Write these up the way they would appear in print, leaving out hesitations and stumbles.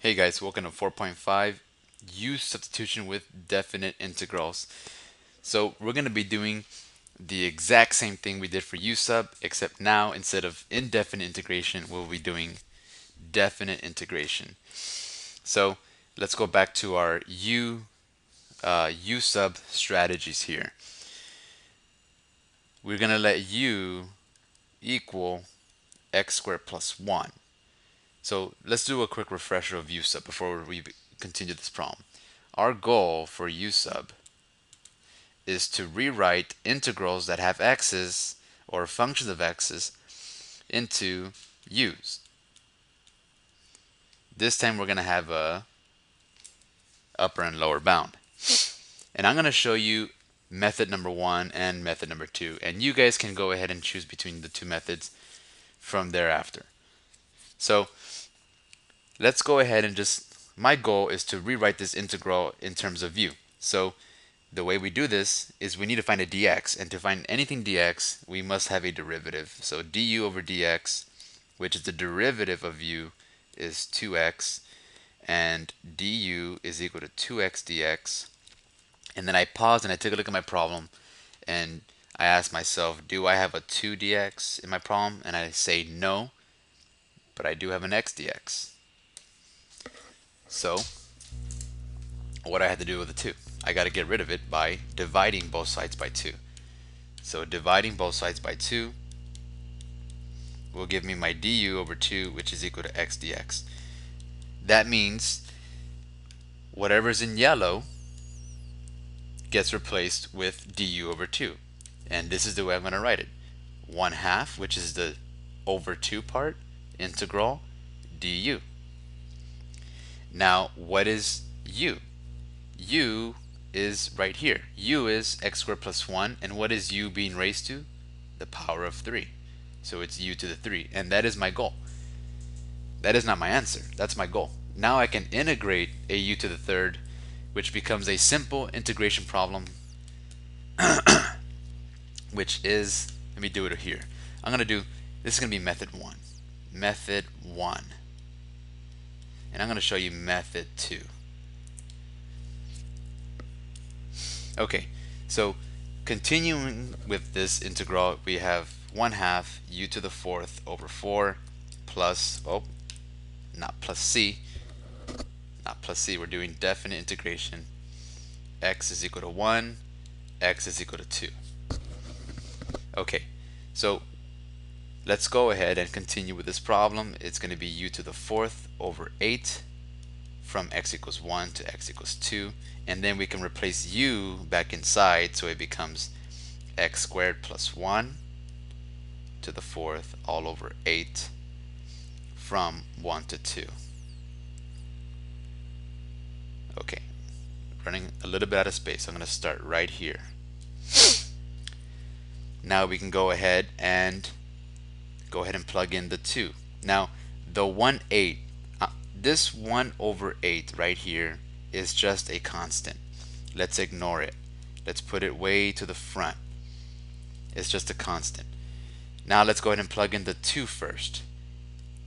Hey guys, welcome to 4.5, use substitution with definite integrals. So we're going to be doing the exact same thing we did for u sub, except now instead of indefinite integration, we'll be doing definite integration. So let's go back to our u sub strategies here. We're going to let u equal x squared plus 1. So let's do a quick refresher of u sub before we continue this problem. Our goal for u sub is to rewrite integrals that have x's or functions of x's into u's. This time we're going to have a upper and lower bound. And I'm going to show you method number 1 and method number 2, and you guys can go ahead and choose between the two methods from thereafter. So let's go ahead and my goal is to rewrite this integral in terms of u. So the way we do this is we need to find a dx, and to find anything dx we must have a derivative. So du over dx, which is the derivative of u, is 2x, and du is equal to 2x dx. And then I paused and I took a look at my problem and I asked myself, do I have a 2 dx in my problem? And I say no, but I do have an x dx. So what I had to do with the 2, I got to get rid of it by dividing both sides by 2. So dividing both sides by 2 will give me my du over 2, which is equal to x dx. That means whatever's in yellow gets replaced with du over 2. And this is the way I'm going to write it. 1/2, which is the over 2 part, integral du. Now, what is u? U is right here. U is x squared plus 1, and what is u being raised to? The power of 3. So it's u to the 3, and that is my goal. That is not my answer. That's my goal. Now I can integrate a u to the third, which becomes a simple integration problem, which is, let me do it here. This is going to be method 1. Method 1. And I'm going to show you method 2. Okay, so continuing with this integral, we have 1/2 u to the 4th over 4 plus, not plus c, we're doing definite integration. X is equal to 1, x is equal to 2. Okay, so let's go ahead and continue with this problem. It's going to be u to the 4th over 8 from x equals 1 to x equals 2, and then we can replace u back inside, so it becomes x squared plus 1 to the 4th all over 8 from 1 to 2. Okay, running a little bit out of space. I'm going to start right here. Now we can go ahead and plug in the 2. Now the 1/8, this 1 over 8 right here is just a constant. Let's ignore it. Let's put it way to the front. It's just a constant. Now let's go ahead and plug in the 2 first.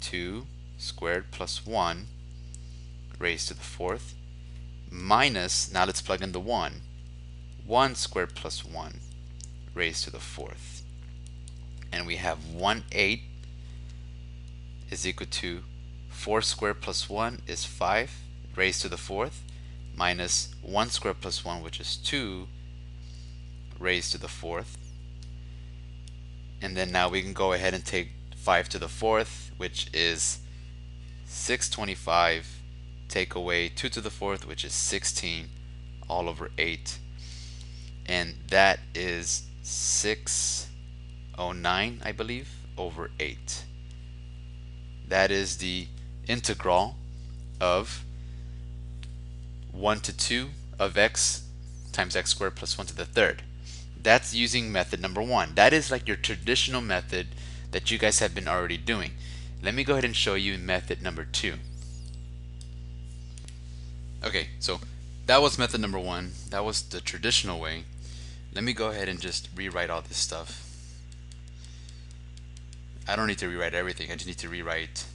2 squared plus 1 raised to the 4th minus, now let's plug in the 1. 1 squared plus 1 raised to the 4th. And we have 1/8 is equal to 4 squared plus 1 is 5 raised to the 4th minus 1 squared plus 1, which is 2 raised to the 4th. And then now we can go ahead and take 5 to the 4th, which is 625, take away 2 to the 4th, which is 16 all over 8. And that is 609, I believe, over 8. That is the integral of 1 to 2 of x times x squared plus 1 to the 3rd. That's using method number 1. That is like your traditional method that you guys have been already doing. Let me go ahead and show you method number 2. Okay, so that was method number 1. That was the traditional way. Let me go ahead and just rewrite all this stuff. I don't need to rewrite everything. I just need to rewrite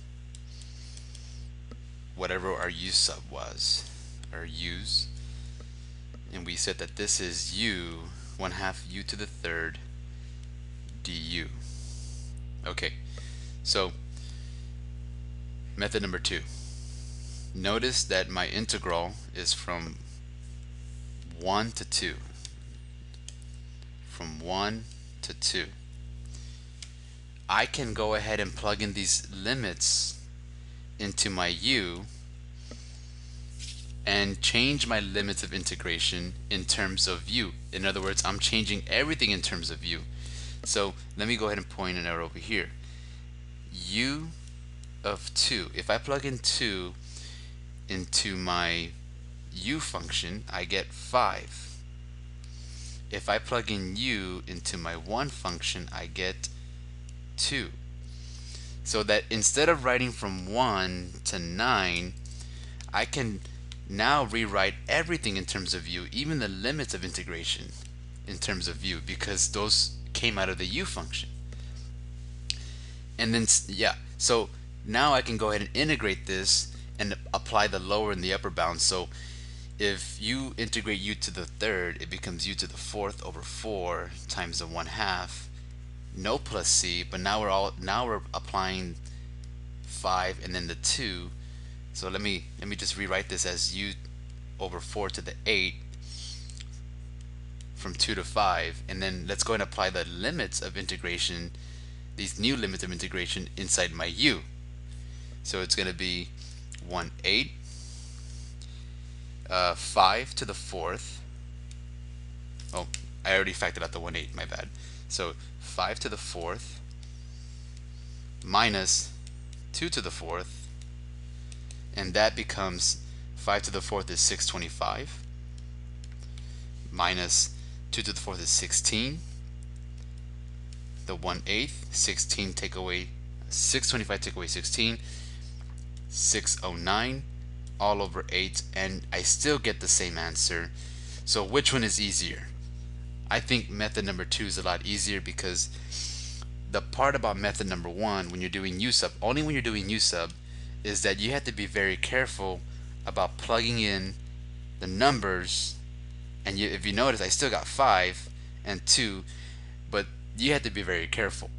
whatever our u sub was, our u's, and we said that this is u 1/2 u to the third du. Okay, so method number 2. Notice that my integral is from 1 to 2. From 1 to 2. I can go ahead and plug in these limits into my u and change my limits of integration in terms of u. In other words, I'm changing everything in terms of u. So let me go ahead and point an arrow over here. U of 2. If I plug in 2 into my u function, I get 5. If I plug in u into my 1 function, I get 2. So that instead of writing from 1 to 9, I can now rewrite everything in terms of u, even the limits of integration in terms of u, because those came out of the u function. And then, yeah, so now I can go ahead and integrate this and apply the lower and the upper bounds. So if you integrate u to the third, it becomes u to the fourth over 4 times the 1/2, no plus c, but now we're applying 5 and then the 2. So let me just rewrite this as u over 4 to the 8 from 2 to 5, and then let's go and apply the limits of integration, these new limits of integration inside my u. So it's going to be 1/8, 5 to the 4th. Oh, I already factored out the 1/8, my bad. So 5 to the 4th minus 2 to the 4th, and that becomes 5 to the 4th is 625 minus 2 to the 4th is 16. The 1/8, 16 take away 625 take away 16, 609 all over 8, and I still get the same answer. So which one is easier? I think method number 2 is a lot easier, because the part about method number 1, when you're doing u sub, only when you're doing u sub, is that you have to be very careful about plugging in the numbers. And if you notice, I still got 5 and 2, but you have to be very careful.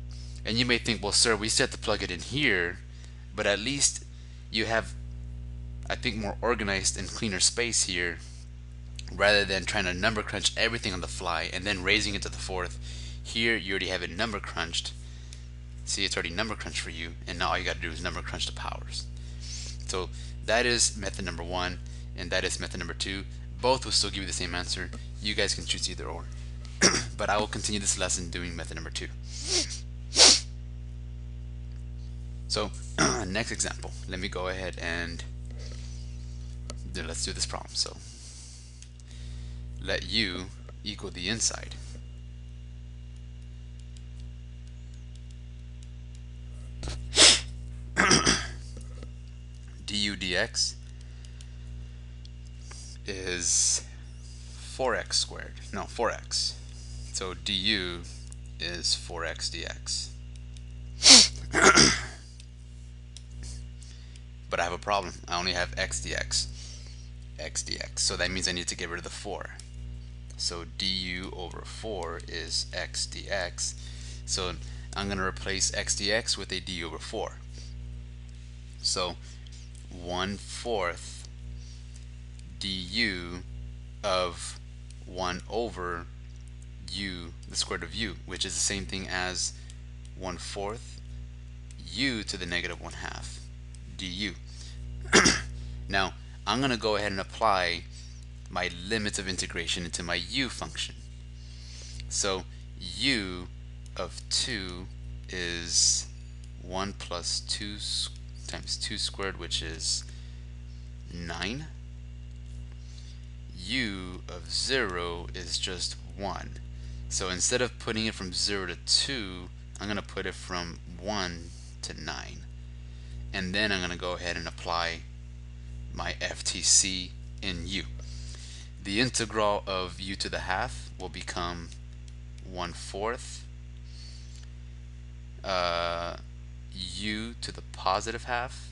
And you may think, well, sir, we still have to plug it in here, but at least you have, I think, more organized and cleaner space here, rather than trying to number crunch everything on the fly and then raising it to the 4th. Here you already have it number crunched. See, it's already number crunched for you, and now all you got to do is number crunch the powers. So that is method number 1, and that is method number 2. Both will still give you the same answer. You guys can choose either or. But I will continue this lesson doing method number 2. So next example, let me go ahead and let's do this problem. So let u equal the inside. Du dx is 4x squared. No, 4x. So du is 4x dx. But I have a problem. I only have x dx. X dx. So that means I need to get rid of the 4. So du over 4 is x dx. So I'm going to replace x dx with a du over 4. So 1/4 du of 1 over u, the square root of u, which is the same thing as 1/4 u to the negative 1/2 du. Now I'm going to go ahead and apply my limits of integration into my u function. So u of 2 is 1 plus 2 times 2 squared, which is 9. U of 0 is just 1. So instead of putting it from 0 to 2, I'm going to put it from 1 to 9. And then I'm going to go ahead and apply my FTC in u. The integral of u to the half will become 1/4 u to the positive half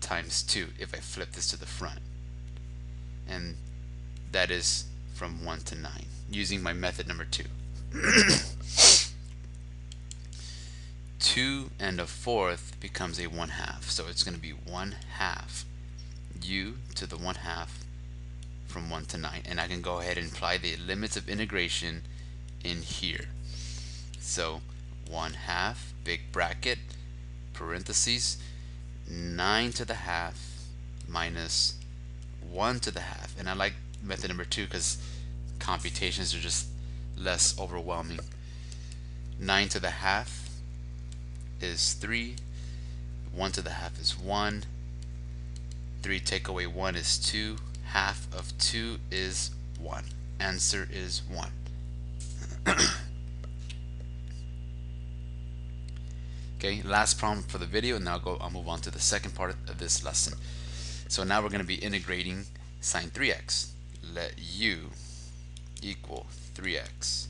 times 2 if I flip this to the front. And that is from 1 to 9 using my method number 2. 2 and a fourth becomes a 1/2. So it's going to be 1/2 u to the 1/2 from 1 to 9. And I can go ahead and apply the limits of integration in here. So 1/2, big bracket, parentheses, 9 to the half minus 1 to the half. And I like method number 2 because computations are just less overwhelming. 9 to the half is 3, 1 to the half is 1, 3 take away 1 is 2, half of 2 is 1. Answer is 1. Okay, last problem for the video, and now I'll move on to the second part of this lesson. So now we're going to be integrating sine 3x. Let u equal 3x.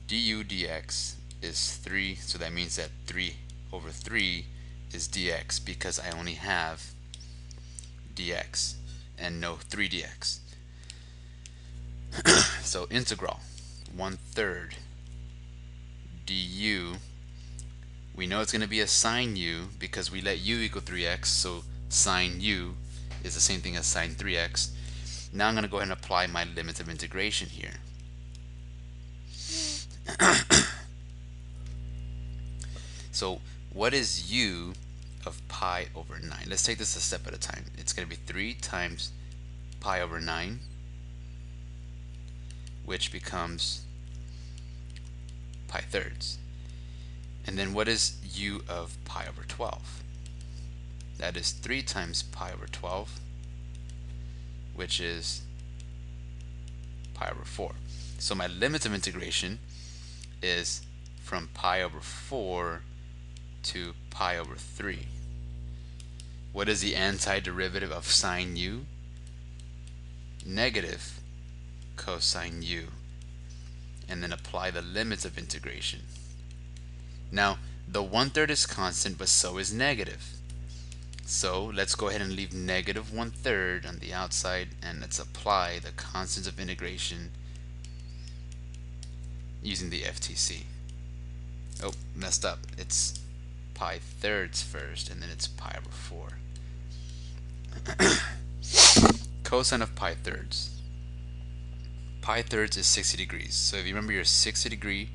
du dx is 3, so that means that 3 over 3 is dx because I only have dx and no 3dx. So integral 1/3 du, we know it's going to be a sine u because we let u equal 3x, so sine u is the same thing as sine 3x. Now I'm going to go ahead and apply my limits of integration here. So what is u of pi over 9? Let's take this a step at a time. It's going to be 3 times pi over 9, which becomes pi thirds. And then what is u of pi over 12? That is 3 times pi over 12, which is pi over 4. So my limits of integration is from pi over 4 to pi over 3. What is the antiderivative of sine u? Negative cosine u. And then apply the limits of integration. Now the 1/3 is constant, but so is negative. So let's go ahead and leave negative 1/3 on the outside, and let's apply the constants of integration using the FTC. Oh, messed up. It's pi thirds first, and then it's pi over 4. Cosine of pi thirds. Pi thirds is 60 degrees. So if you remember your 60 degrees,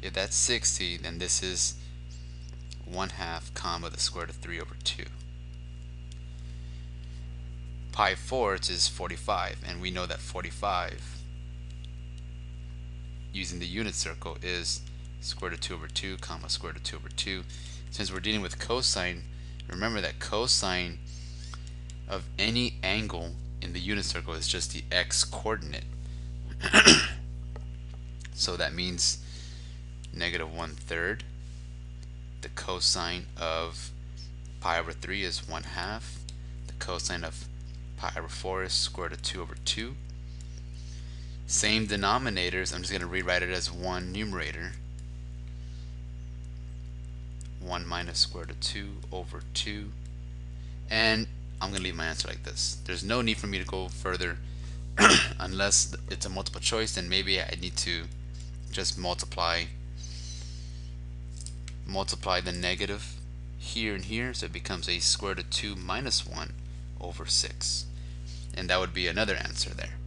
if that's 60, then this is 1/2 comma the square root of 3 over 2. Pi fourths is 45, and we know that 45 using the unit circle is square root of 2 over 2 comma square root of 2 over 2. Since we're dealing with cosine, remember that cosine of any angle in the unit circle is just the x coordinate. So that means negative 1/3. The cosine of pi over 3 is 1/2. The cosine of pi over 4 is square root of 2 over 2. Same denominators, I'm just going to rewrite it as 1 numerator. 1 minus square root of 2 over 2. And I'm going to leave my answer like this. There's no need for me to go further unless it's a multiple choice, then maybe I need to just multiply the negative here and here, so it becomes a square root of 2 minus 1 over 6. And that would be another answer there.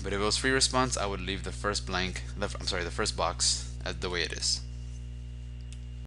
But if it was free response, I would leave the first box as the way it is.